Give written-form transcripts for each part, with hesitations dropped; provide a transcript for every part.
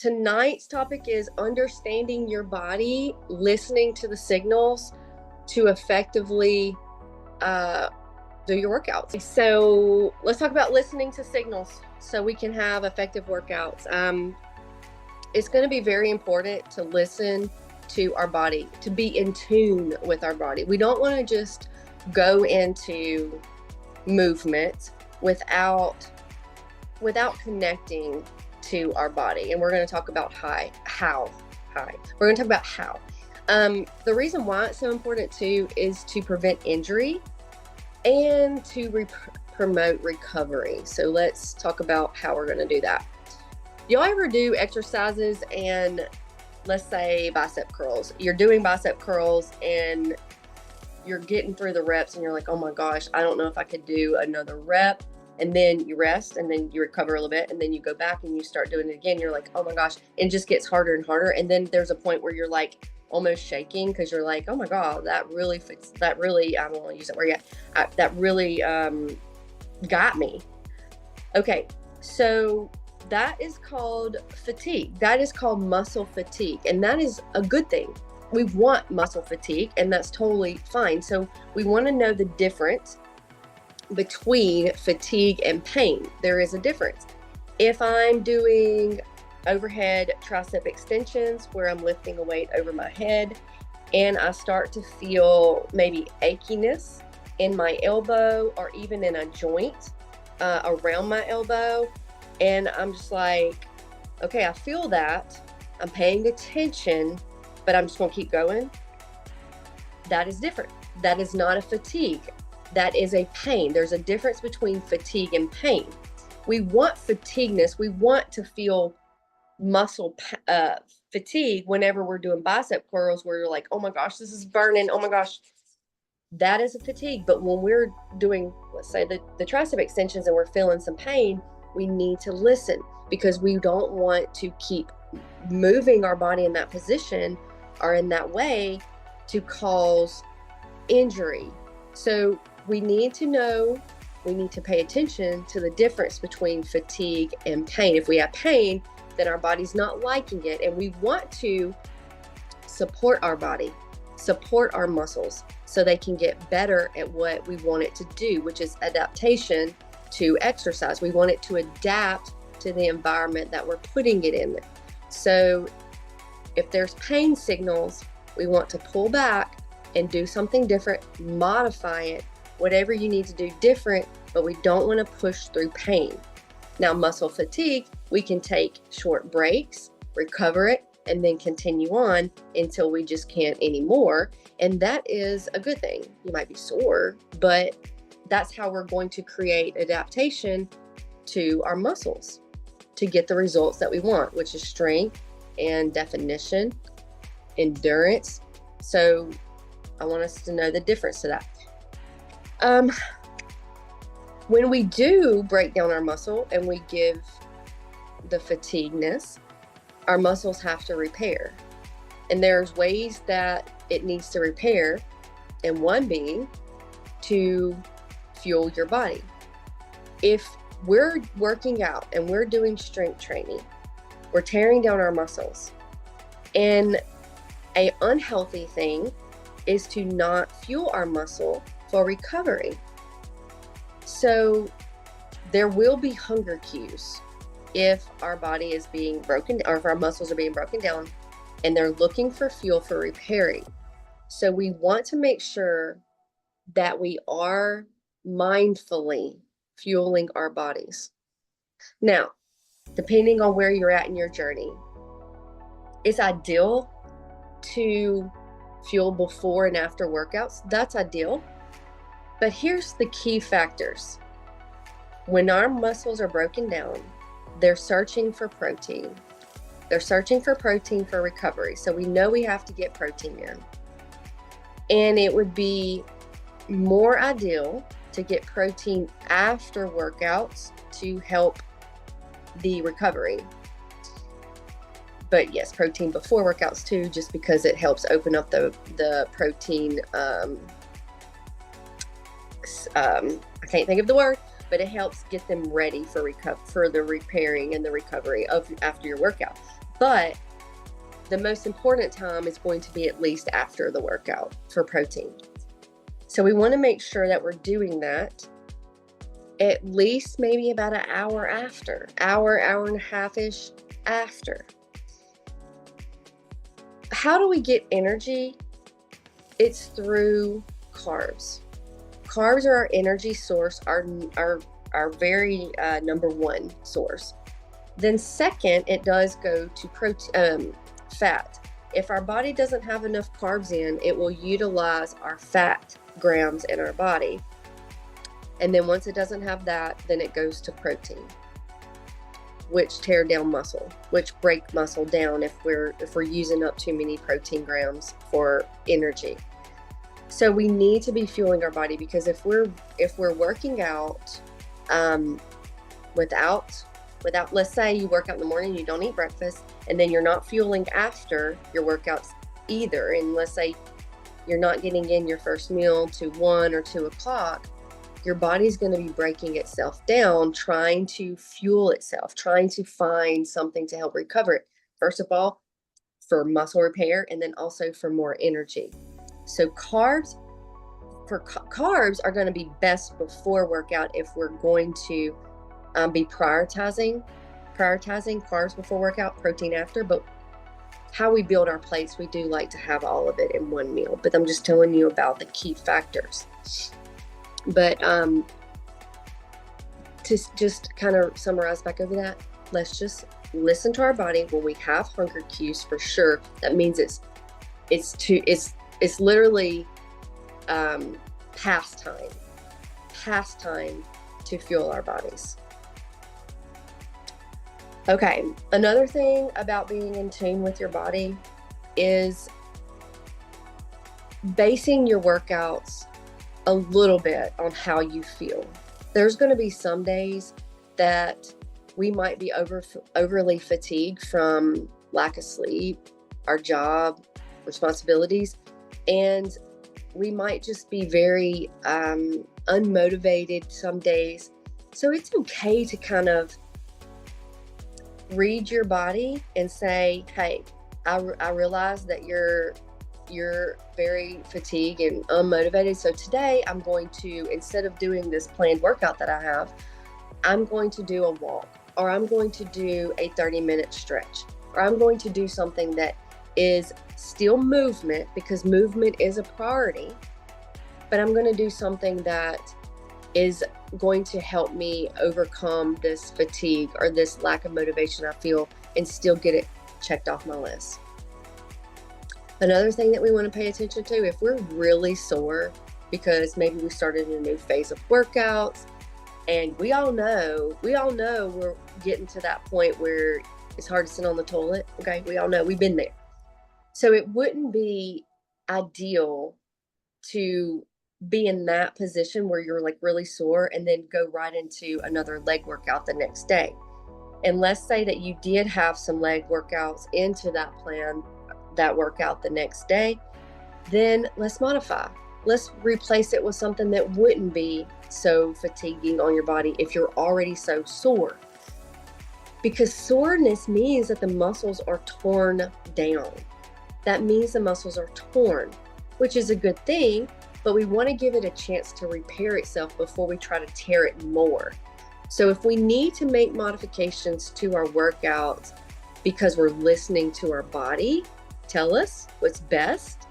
tonight's topic is understanding your body, listening to the signals to effectively do your workouts. So let's talk about listening to signals so we can have effective workouts. It's going to be very important to listen to our body, to be in tune with our body. We don't want to just go into movement without connecting to our body. And we're going to talk about how. We're going to talk about how. The reason why it's so important too is to prevent injury and to promote recovery. So let's talk about how we're going to do that. Y'all ever do exercises and let's say bicep curls? You're doing bicep curls and you're getting through the reps and you're like, oh my gosh, I don't know if I could do another rep. And then you rest and then you recover a little bit and then you go back and you start doing it again. You're like, oh my gosh, it just gets harder and harder. And then there's a point where you're like almost shaking because you're like, oh my God, that really, I don't want to use that word yet. That really got me. Okay, so that is called fatigue. That is called muscle fatigue. And that is a good thing. We want muscle fatigue and that's totally fine. So we want to know the difference between fatigue and pain. There is a difference. If I'm doing overhead tricep extensions where I'm lifting a weight over my head and I start to feel maybe achiness in my elbow or even in a joint around my elbow, and I'm just like, okay, I feel that, I'm paying attention, but I'm just going to keep going. That is different. That is not a fatigue. That is a pain. There's a difference between fatigue and pain. We want fatigueness. We want to feel muscle fatigue whenever we're doing bicep curls where you're like, oh my gosh, this is burning. Oh my gosh. That is a fatigue. But when we're doing, let's say the tricep extensions and we're feeling some pain, we need to listen because we don't want to keep moving our body in that position or in that way to cause injury. So we need to know, we need to pay attention to the difference between fatigue and pain. If we have pain, then our body's not liking it. And we want to support our body, support our muscles so they can get better at what we want it to do, which is adaptation to exercise. We want it to adapt to the environment that we're putting it in. So if there's pain signals, we want to pull back and do something different, modify it, whatever you need to do different, but we don't want to push through pain. Now, muscle fatigue, we can take short breaks, recover it, and then continue on until we just can't anymore. And that is a good thing. You might be sore, but that's how we're going to create adaptation to our muscles to get the results that we want, which is strength and definition, endurance. So I want us to know the difference to that. When we do break down our muscle and we give the fatigueness, our muscles have to repair. And there's ways that it needs to repair, and one being to fuel your body. If we're working out and we're doing strength training, we're tearing down our muscles. And an unhealthy thing is to not fuel our muscle for recovery. So there will be hunger cues if our body is being broken, or if our muscles are being broken down and they're looking for fuel for repairing. So we want to make sure that we are mindfully fueling our bodies. Now, depending on where you're at in your journey, it's ideal to fuel before and after workouts. That's ideal. But here's the key factors. When our muscles are broken down, they're searching for protein. They're searching for protein for recovery. So we know we have to get protein in. And it would be more ideal to get protein after workouts to help the recovery. But yes, protein before workouts too, just because it helps open up the protein, I can't think of the word, but it helps get them ready for the repairing and the recovery of after your workout. But the most important time is going to be at least after the workout for protein. So we want to make sure that we're doing that at least maybe about an hour after, hour and a half-ish after. How do we get energy? It's through carbs. Carbs are our energy source, our very number one source. Then second, it does go to protein, fat. If our body doesn't have enough carbs in, it will utilize our fat grams in our body. And then once it doesn't have that, then it goes to protein, which tear down muscle, which break muscle down if we're using up too many protein grams for energy. So we need to be fueling our body, because if we're working out without, let's say you work out in the morning, you don't eat breakfast, and then you're not fueling after your workouts either, and let's say you're not getting in your first meal to 1 or 2 o'clock, your body's going to be breaking itself down, trying to fuel itself, trying to find something to help recover it. First of all, for muscle repair, and then also for more energy. So carbs are going to be best before workout if we're going to be prioritizing carbs before workout, protein after. But how we build our plates, we do like to have all of it in one meal. But I'm just telling you about the key factors. But to just kind of summarize back over that, let's just listen to our body when we have hunger cues. For sure, that means it's literally past time to fuel our bodies. Okay, another thing about being in tune with your body is basing your workouts a little bit on how you feel. There's going to be some days that we might be overly fatigued from lack of sleep, our job, responsibilities, and we might just be very unmotivated some days. So it's okay to kind of read your body and say, hey, I realize that you're very fatigued and unmotivated. So today I'm going to, instead of doing this planned workout that I have, I'm going to do a walk, or I'm going to do a 30-minute stretch, or I'm going to do something that is still movement, because movement is a priority, but I'm going to do something that is going to help me overcome this fatigue or this lack of motivation I feel, and still get it checked off my list. Another thing that we want to pay attention to, if we're really sore because maybe we started a new phase of workouts, and we all know we're getting to that point where it's hard to sit on the toilet. Okay, we all know, we've been there. So it wouldn't be ideal to be in that position where you're like really sore and then go right into another leg workout the next day. And let's say that you did have some leg workouts into that plan, that workout the next day, then let's modify. Let's replace it with something that wouldn't be so fatiguing on your body if you're already so sore. Because soreness means that the muscles are torn down. That means the muscles are torn, which is a good thing, but we want to give it a chance to repair itself before we try to tear it more. So if we need to make modifications to our workouts because we're listening to our body tell us what's best,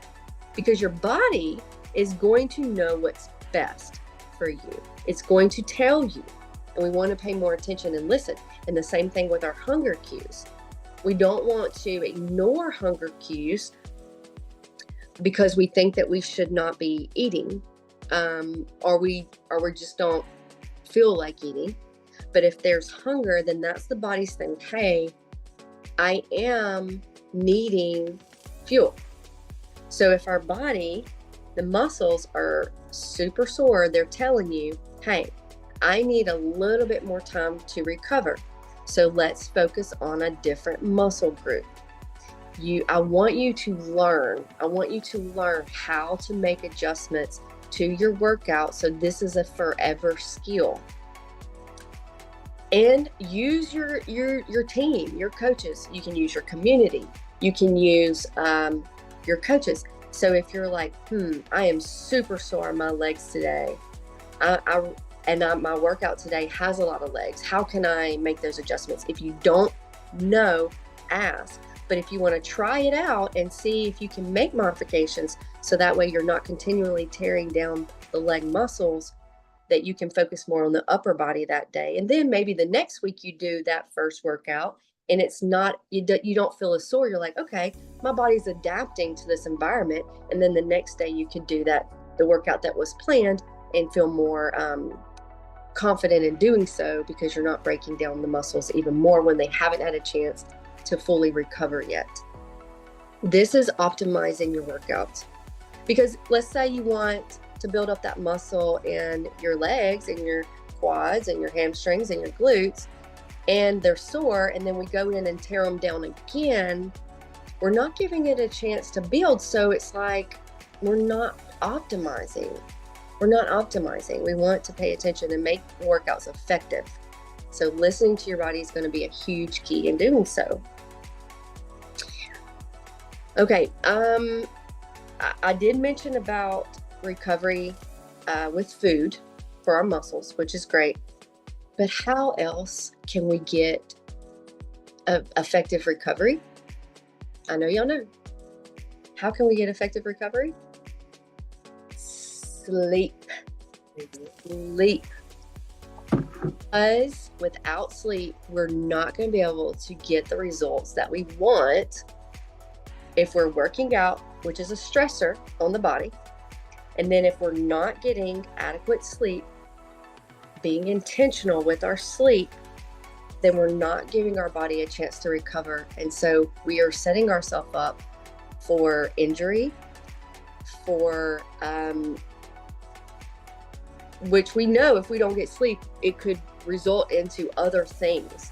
because your body is going to know what's best for you. It's going to tell you, and we want to pay more attention and listen. And the same thing with our hunger cues. We don't want to ignore hunger cues because we think that we should not be eating, or we just don't feel like eating. But if there's hunger, then that's the body's saying, hey, I am needing fuel. So if our body, the muscles are super sore, they're telling you, hey, I need a little bit more time to recover. So let's focus on a different muscle group. I want you to learn how to make adjustments to your workout. So this is a forever skill. And use your team, your coaches. You can use your community. You can use your coaches. So if you're like, I am super sore on my legs today, my workout today has a lot of legs. How can I make those adjustments? If you don't know, ask. But if you want to try it out and see if you can make modifications, so that way you're not continually tearing down the leg muscles, that you can focus more on the upper body that day. And then maybe the next week you do that first workout and it's not, you don't feel as sore. You're like, okay, my body's adapting to this environment. And then the next day you could do the workout that was planned and feel more confident in doing so, because you're not breaking down the muscles even more when they haven't had a chance to fully recover yet. This is optimizing your workouts. Because let's say you want to build up that muscle in your legs and your quads and your hamstrings and your glutes, and they're sore, and then we go in and tear them down again, we're not giving it a chance to build. So it's like we're not optimizing. We want to pay attention and make workouts effective. So listening to your body is going to be a huge key in doing so. Okay, I did mention about recovery with food for our muscles, which is great. But how else can we get effective recovery? I know y'all know. How can we get effective recovery? Sleep. Because without sleep, we're not going to be able to get the results that we want if we're working out, which is a stressor on the body. And then if we're not getting adequate sleep, being intentional with our sleep, then we're not giving our body a chance to recover. And so we are setting ourselves up for injury, for which we know if we don't get sleep, it could result into other things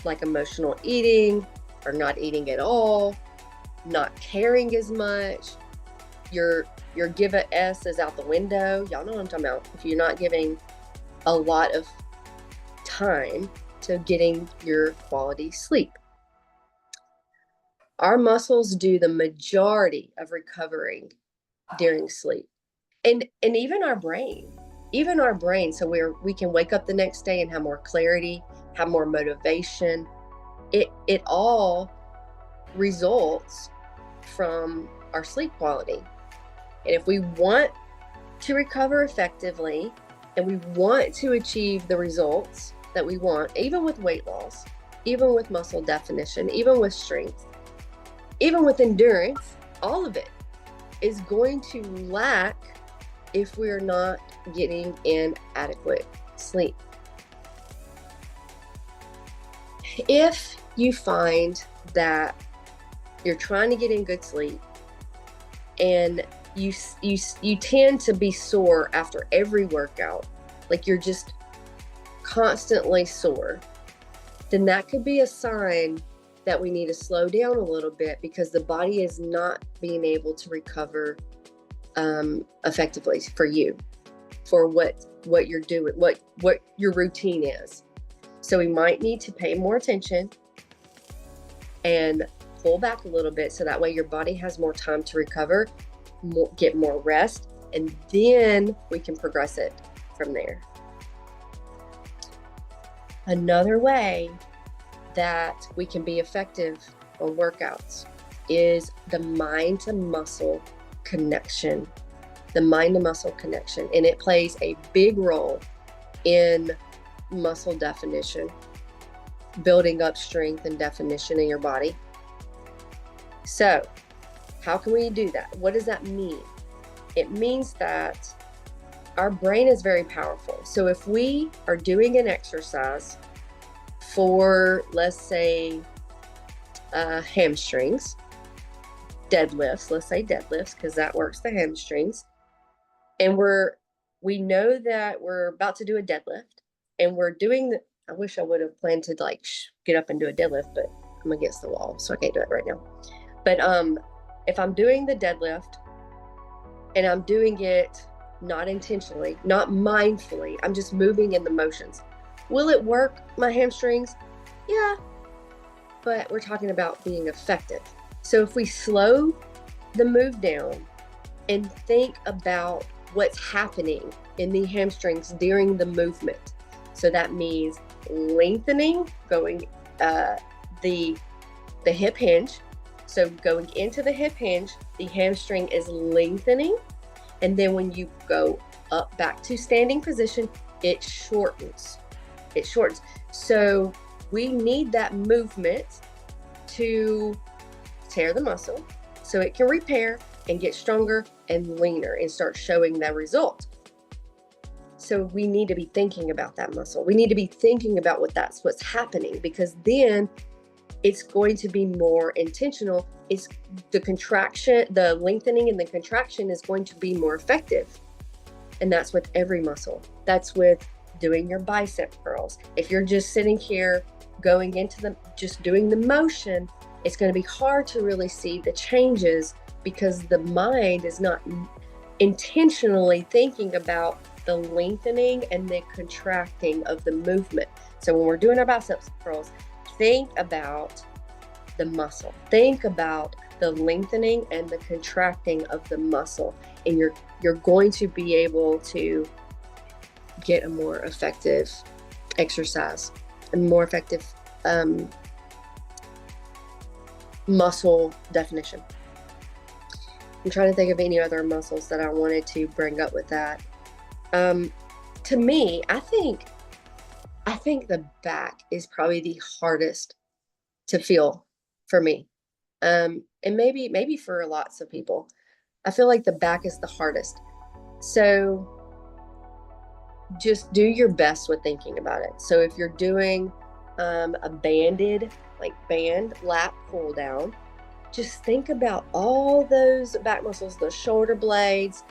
like emotional eating or not eating at all, not caring as much. Your give a S is out the window. Y'all know what I'm talking about. If you're not giving a lot of time to getting your quality sleep. Our muscles do the majority of recovering during sleep. And even our brain. So we can wake up the next day and have more clarity, have more motivation. It all results from our sleep quality. And if we want to recover effectively and we want to achieve the results that we want, even with weight loss, even with muscle definition, even with strength, even with endurance, all of it is going to lack if we're not getting in adequate sleep. If you find that you're trying to get in good sleep and you tend to be sore after every workout, like you're just constantly sore, then that could be a sign that we need to slow down a little bit, because the body is not being able to recover effectively for you, for what you're doing, what your routine is. So we might need to pay more attention and pull back a little bit, so that way your body has more time to recover, get more rest, and then we can progress it from there. Another way that we can be effective on workouts is the mind to muscle connection. And it plays a big role in muscle definition, building up strength and definition in your body. So how can we do that? What does that mean? It means that our brain is very powerful. So if we are doing an exercise for, let's say, hamstrings, deadlifts, because that works the hamstrings, and we know that we're about to do a deadlift, and we're doing I wish I would have planned to get up and do a deadlift, but I'm against the wall, so I can't do it right now. But if I'm doing the deadlift and I'm doing it not intentionally, not mindfully, I'm just moving in the motions. Will it work my hamstrings? Yeah, but we're talking about being effective. So if we slow the move down and think about what's happening in the hamstrings during the movement. So that means lengthening, going the hip hinge. So going into the hip hinge, the hamstring is lengthening. And then when you go up back to standing position, it shortens. It shortens. So we need that movement to tear the muscle so it can repair and get stronger and leaner and start showing that result. So we need to be thinking about that muscle. We need to be thinking about what's happening, because then it's going to be more intentional. It's the contraction, the lengthening and the contraction is going to be more effective. And that's with every muscle. That's with doing your bicep curls. If you're just sitting here going into just doing the motion, it's going to be hard to really see the changes because the mind is not intentionally thinking about the lengthening and the contracting of the movement. So when we're doing our biceps curls, think about the muscle. Think about the lengthening and the contracting of the muscle, and you're going to be able to get a more effective exercise, a more effective muscle definition. I'm trying to think of any other muscles that I wanted to bring up with that. To me, I think the back is probably the hardest to feel for me. And maybe for lots of people. I feel like the back is the hardest. So just do your best with thinking about it. So if you're doing a banded, like band lat pull down, just think about all those back muscles, the shoulder blades.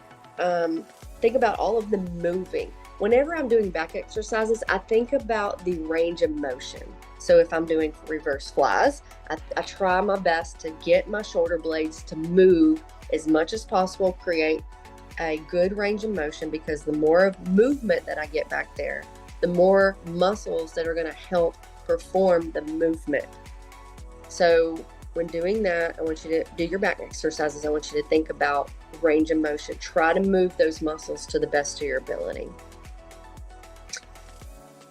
Think about all of them moving. Whenever I'm doing back exercises, I think about the range of motion. So if I'm doing reverse flies, I try my best to get my shoulder blades to move as much as possible, create a good range of motion, because the more movement that I get back there, the more muscles that are going to help perform the movement. So when doing that, I want you to do your back exercises. I want you to think about range of motion. Try to move those muscles to the best of your ability.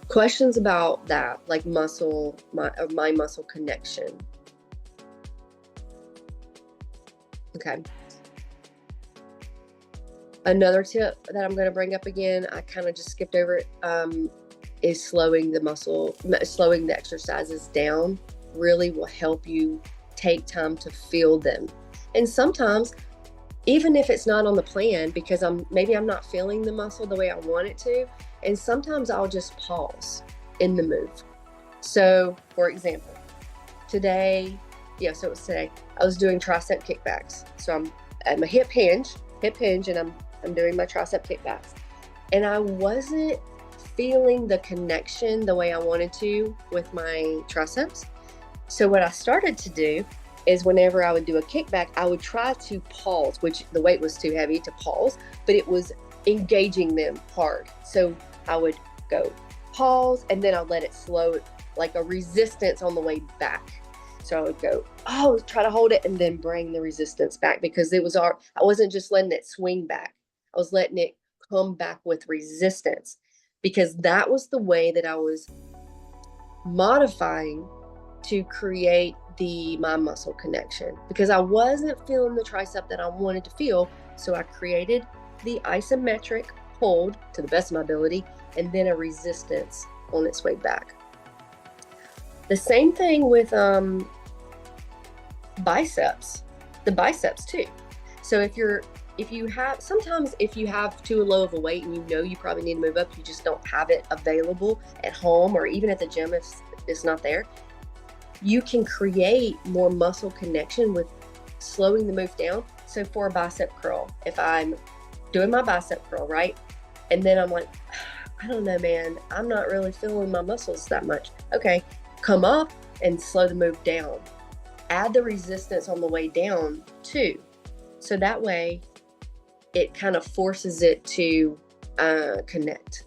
Questions about that, like my muscle connection. Okay. Another tip that I'm going to bring up again, I kind of just skipped over it, is slowing the exercises down really will help you take time to feel them. And sometimes, even if it's not on the plan, because maybe I'm not feeling the muscle the way I want it to, and sometimes I'll just pause in the move. So, for example, today, so it was today, I was doing tricep kickbacks. So I'm at my hip hinge, and I'm doing my tricep kickbacks. And I wasn't feeling the connection the way I wanted to with my triceps. So what I started to do is whenever I would do a kickback, I would try to pause, which the weight was too heavy to pause, but it was engaging them hard. So I would go pause, and then I'll let it slow, like a resistance on the way back. So I would go, try to hold it, and then bring the resistance back, because I wasn't just letting it swing back. I was letting it come back with resistance, because that was the way that I was modifying to create my muscle connection, because I wasn't feeling the tricep that I wanted to feel. So I created the isometric hold to the best of my ability, and then a resistance on its way back. The same thing with biceps, the biceps too. So if you have too low of a weight and you probably need to move up, you just don't have it available at home or even at the gym if it's not there, you can create more muscle connection with slowing the move down. So for a bicep curl, if I'm doing my bicep curl, right? And then I'm like, I don't know, man, I'm not really feeling my muscles that much. Okay, come up and slow the move down. Add the resistance on the way down too. So that way it kind of forces it to connect.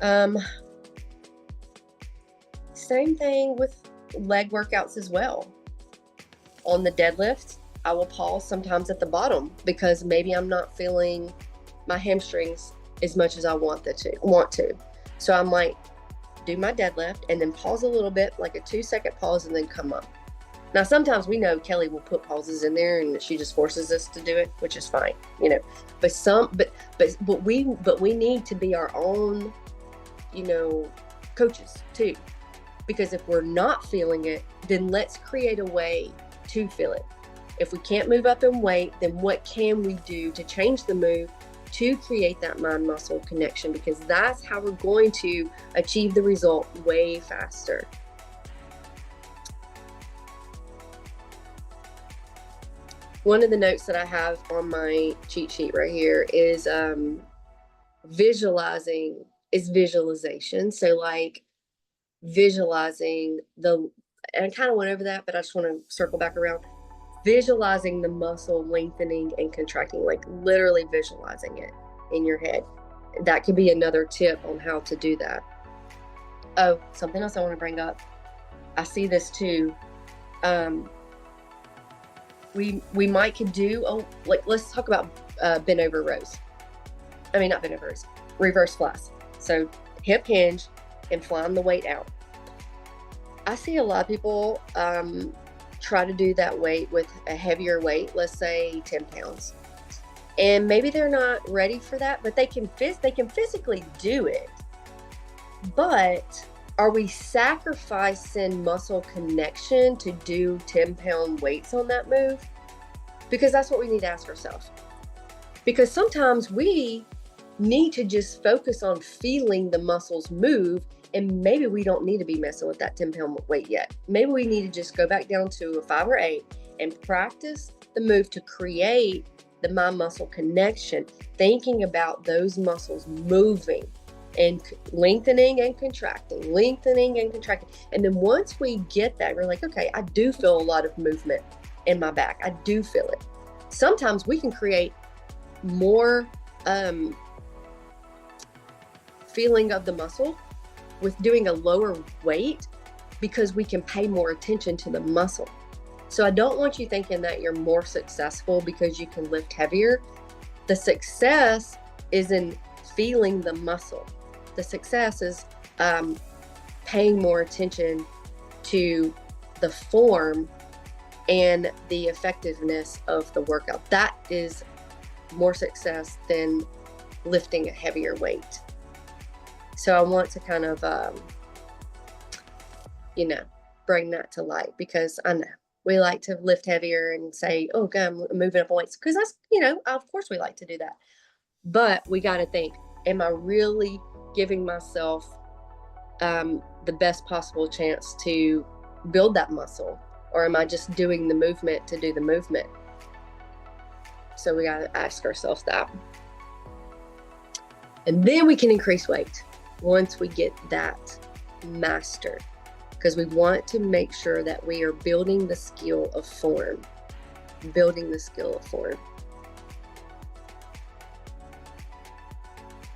Um, Same thing with leg workouts as well. On the deadlift, I will pause sometimes at the bottom because maybe I'm not feeling my hamstrings as much as I want to. So I might do my deadlift and then pause a little bit, like a 2-second pause, and then come up. Now, sometimes we know Kelly will put pauses in there and she just forces us to do it, which is fine, you know. But we need to be our own, you know, coaches too. Because if we're not feeling it, then let's create a way to feel it. If we can't move up in weight, then what can we do to change the move to create that mind-muscle connection? Because that's how we're going to achieve the result way faster. One of the notes that I have on my cheat sheet right here is visualization. So like visualizing and I kind of went over that, but I just want to circle back around. Visualizing the muscle lengthening and contracting, like literally visualizing it in your head. That could be another tip on how to do that. Oh, something else I want to bring up. I see this too. We might could do, like, let's talk about bent over rows. I mean, not bent over rows, reverse flies. So hip hinge and flying the weight out. I see a lot of people try to do that weight with a heavier weight, let's say 10 pounds. And maybe they're not ready for that, but they can physically do it. But are we sacrificing muscle connection to do 10-pound weights on that move? Because that's what we need to ask ourselves. Because sometimes we need to just focus on feeling the muscles move, and maybe we don't need to be messing with that 10-pound weight yet. Maybe we need to just go back down to a 5 or 8 and practice the move to create the mind-muscle connection, thinking about those muscles moving and lengthening and contracting. And then once we get that, we're like, okay, I do feel a lot of movement in my back. I do feel it. Sometimes we can create more feeling of the muscle with doing a lower weight because we can pay more attention to the muscle. So I don't want you thinking that you're more successful because you can lift heavier. The success is in feeling the muscle. The success is paying more attention to the form and the effectiveness of the workout. That is more success than lifting a heavier weight. So I want to kind of, bring that to light, because I know we like to lift heavier and say, oh, God, I'm moving up weights. Because that's, of course we like to do that. But we got to think, am I really giving myself the best possible chance to build that muscle? Or am I just doing the movement to do the movement? So we got to ask ourselves that. And then we can increase weight once we get that mastered, because we want to make sure that we are building the skill of form.